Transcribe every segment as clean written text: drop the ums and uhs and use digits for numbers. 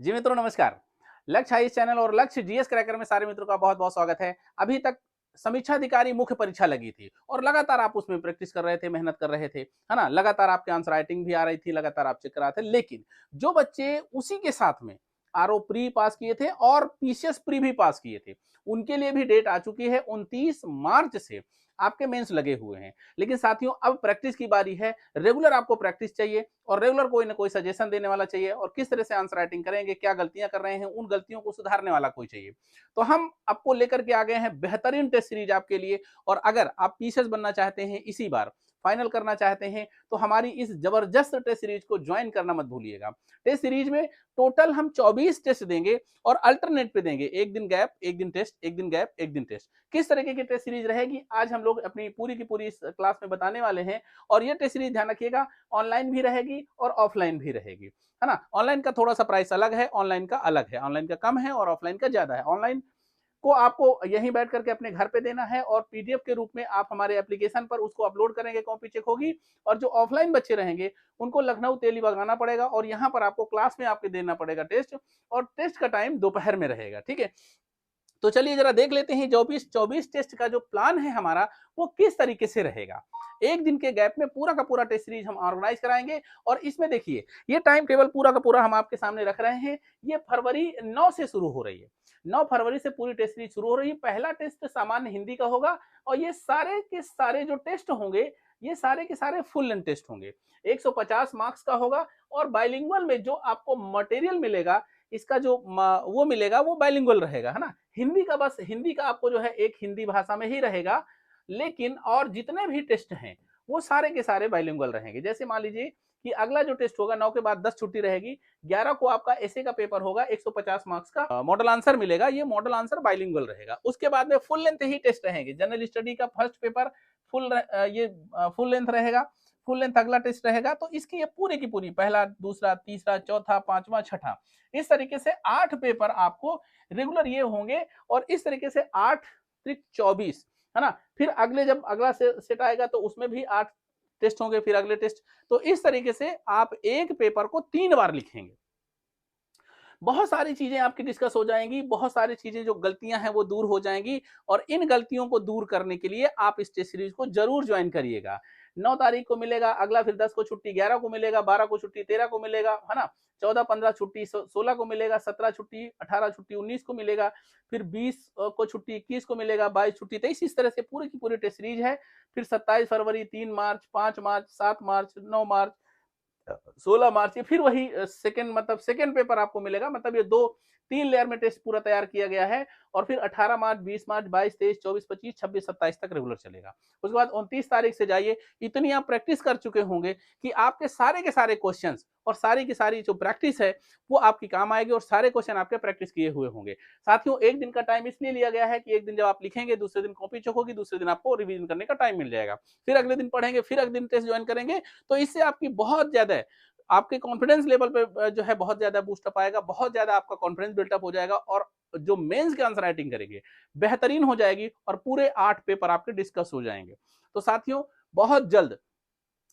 जी मित्रों नमस्कार। लक्ष्य हाइस चैनल और लक्ष्य जीएस क्रैकर में सारे मित्रों का बहुत-बहुत स्वागत है। अभी तक समीक्षा अधिकारी मुख्य परीक्षा लगी थी और लगातार आप उसमें प्रैक्टिस कर रहे थे, मेहनत कर रहे थे, है ना? लगातार आपके आंसर राइटिंग भी आ रही थी, लगातार आप चेक कर रहे थे। लेकिन जो बच्चे उसी के साथ में आरओ प्री पास किए थे और पीसीएस प्री भी पास किए थे, उनके लिए भी डेट आ चुकी है। 29 मार्च से आपके मेंस लगे हुए हैं। लेकिन साथियों अब प्रैक्टिस की बारी है। रेगुलर आपको प्रैक्टिस चाहिए और रेगुलर कोई ना कोई सजेशन देने वाला चाहिए और किस तरह से आंसर राइटिंग करेंगे, क्या गलतियां कर रहे हैं, उन गलतियों को सुधारने वाला कोई चाहिए। तो हम आपको लेकर के आ गए हैं बेहतरीन टेस्ट सीरीज आपके लिए। और अगर आप पीसीएस बनना चाहते हैं, इसी बार फाइनल करना चाहते हैं, तो हमारी इस जबरदस्त टेस्ट सीरीज को ज्वाइन करना मत भूलिएगा। टेस्ट सीरीज में टोटल हम 24 टेस्ट देंगे और अल्टरनेट पे देंगे। एक दिन गैप, एक दिन टेस्ट, एक दिन गैप, एक दिन टेस्ट। किस तरीके की टेस्ट सीरीज रहेगी आज हम लोग अपनी पूरी की पूरी इस क्लास में बताने वाले हैं। और ये टेस्ट सीरीज ध्यान रखिएगा, ऑनलाइन भी रहेगी और ऑफलाइन भी रहेगी, है ना? ऑनलाइन का थोड़ा सा प्राइस अलग है, ऑनलाइन का अलग है। ऑनलाइन का कम है और ऑफलाइन का ज्यादा है। ऑनलाइन को आपको यहीं बैठ करके अपने घर पे देना है और पीडीएफ के रूप में आप हमारे एप्लीकेशन पर उसको अपलोड करेंगे, कॉपी चेक होगी। और जो ऑफलाइन बच्चे रहेंगे उनको लखनऊ तेलीबाग आना पड़ेगा और यहाँ पर आपको क्लास में आपके देना पड़ेगा टेस्ट। और टेस्ट का टाइम दोपहर में रहेगा, ठीक है? तो चलिए जरा देख लेते हैं 24 टेस्ट का जो प्लान है हमारा, वो किस तरीके से रहेगा। एक दिन के गैप में पूरा का पूरा टेस्ट सीरीज हम ऑर्गेनाइज कराएंगे। और इसमें देखिए, ये टाइम टेबल पूरा का पूरा हम आपके सामने रख रहे हैं। ये फरवरी 9 से शुरू हो रही है। 9 फरवरी से पूरी टेस्ट सीरीज शुरू हो रही है। पहला टेस्ट सामान्य हिंदी का होगा और ये सारे के सारे जो टेस्ट होंगे, ये सारे के सारे फुल लेंथ टेस्ट होंगे। 150 मार्क्स का होगा। और बाइलिंगुअल में जो आपको मटेरियल मिलेगा, इसका जो वो मिलेगा वो बाइलिंगुअल रहेगा, है ना? हिंदी का बस हिंदी का आपको जो है एक हिंदी भाषा में ही रहेगा। लेकिन और जितने भी टेस्ट हैं वो सारे के सारे बाइलिंगुअल रहेंगे। जैसे मान लीजिए कि अगला जो टेस्ट होगा 9 के बाद 10 छुट्टी रहेगी। 11 को आपका ऐसे का पेपर होगा, 150 मार्क्स का मॉडल आंसर मिलेगा। ये मॉडल आंसर बाइलिंगुअल रहेगा। उसके बाद में फुल लेंथ ही टेस्ट रहेंगे। जनरल स्टडी का फर्स्ट पेपर फुल लेंथ रहेगा। फुल लेंथ अगला टेस्ट रहेगा। तो इसकी ये पूरी की पूरी पहला, दूसरा, तीसरा, चौथा, पांचवा, छठा, इस तरीके से 8 पेपर आपको रेगुलर ये होंगे। और इस तरीके से 8 त्रिक 24, है ना? फिर अगले जब अगला सेट आएगा तो उसमें भी 8 टेस्ट होंगे, फिर अगले टेस्ट। तो इस तरीके से आप एक पेपर को 3 बार लिखेंगे। बहुत सारी चीजें आपकी डिस्कस हो जाएंगी, बहुत सारी चीजें जो गलतियां हैं वो दूर हो जाएंगी। और इन गलतियों को दूर करने के लिए आप इस टेस्ट सीरीज को जरूर ज्वाइन करिएगा। 9 तारीख को मिलेगा अगला, फिर 10 को छुट्टी, 11 को मिलेगा, 12 को छुट्टी, 13 को मिलेगा, है ना? 14 15 छुट्टी, 16 को मिलेगा, 17 छुट्टी, 18 छुट्टी, 19 को मिलेगा, फिर 20 को छुट्टी, 21 को मिलेगा, 22 छुट्टी, 23, इस तरह से पूरी की पूरी टेस्ट सीरीज है। फिर 27 फरवरी, 3 मार्च, 5 मार्च, 7 मार्च, 9 मार्च, 16 मार्च, ये फिर वही सेकंड, मतलब सेकंड पेपर आपको मिलेगा। मतलब ये 2-3 लेयर में टेस्ट पूरा तैयार किया गया है। और फिर 18 मार्च, 20 मार्च, 22, 23, 24, 25, 26, 27 तक रेगुलर चलेगा। उसके बाद 29 तारीख से जाइए। इतनी आप प्रैक्टिस कर चुके होंगे कि आपके सारे के सारे क्वेश्चंस और सारी की सारी जो प्रैक्टिस है वो आपकी काम आएगी और सारे क्वेश्चन आपके प्रैक्टिस किए हुए होंगे। साथियों, एक दिन का टाइम इसलिए लिया गया है कि एक दिन जब आप लिखेंगे, दूसरे दिन कॉपी चेक होगी, दूसरे दिन आपको रिवीजन करने का टाइम मिल जाएगा। फिर अगले दिन पढ़ेंगे, फिर अगले दिन टेस्ट ज्वाइन करेंगे। तो इससे आपकी बहुत ज्यादा आपके कॉन्फिडेंस लेवल पे जो है बहुत ज्यादा बूस्टअप आएगा, बहुत ज्यादा आपका कॉन्फिडेंस बिल्टअप हो जाएगा। और जो मेंस के आंसर राइटिंग करेंगे बेहतरीन हो जाएगी और पूरे 8 पेपर आपके डिस्कस हो जाएंगे। तो साथियों, बहुत जल्द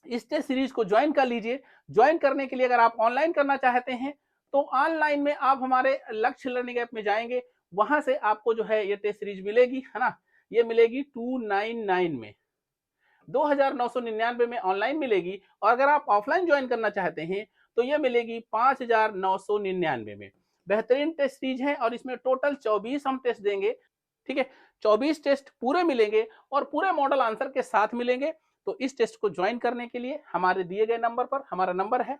इस टेस्ट सीरीज को ज्वाइन कर लीजिए। ज्वाइन करने के लिए अगर आप ऑनलाइन करना चाहते हैं तो ऑनलाइन में आप हमारे लक्ष्य लर्निंग ऐप में जाएंगे। वहां से आपको जो है ये टेस्ट सीरीज मिलेगी, है ना? ये मिलेगी 299 में, 2999 में ऑनलाइन मिलेगी। और अगर आप ऑफलाइन ज्वाइन करना चाहते हैं तो ये मिलेगी 5999 में। बेहतरीन टेस्ट सीरीज है और इसमें टोटल 24 हम टेस्ट देंगे, ठीक है? 24 टेस्ट पूरे मिलेंगे और पूरे मॉडल आंसर के साथ मिलेंगे। तो इस टेस्ट को ज्वाइन करने के लिए हमारे दिए गए नंबर पर, हमारा नंबर है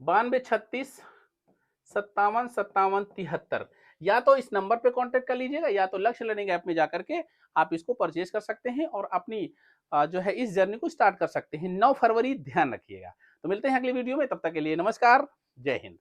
9236 57 57 73। या तो इस नंबर पे कांटेक्ट कर लीजिएगा या तो लक्ष्य लर्निंग ऐप में जाकर के आप इसको परचेज कर सकते हैं और अपनी जो है इस जर्नी को स्टार्ट कर सकते हैं। 9 फरवरी ध्यान रखिएगा। तो मिलते हैं अगली वीडियो में, तब तक के लिए नमस्कार, जय हिंद।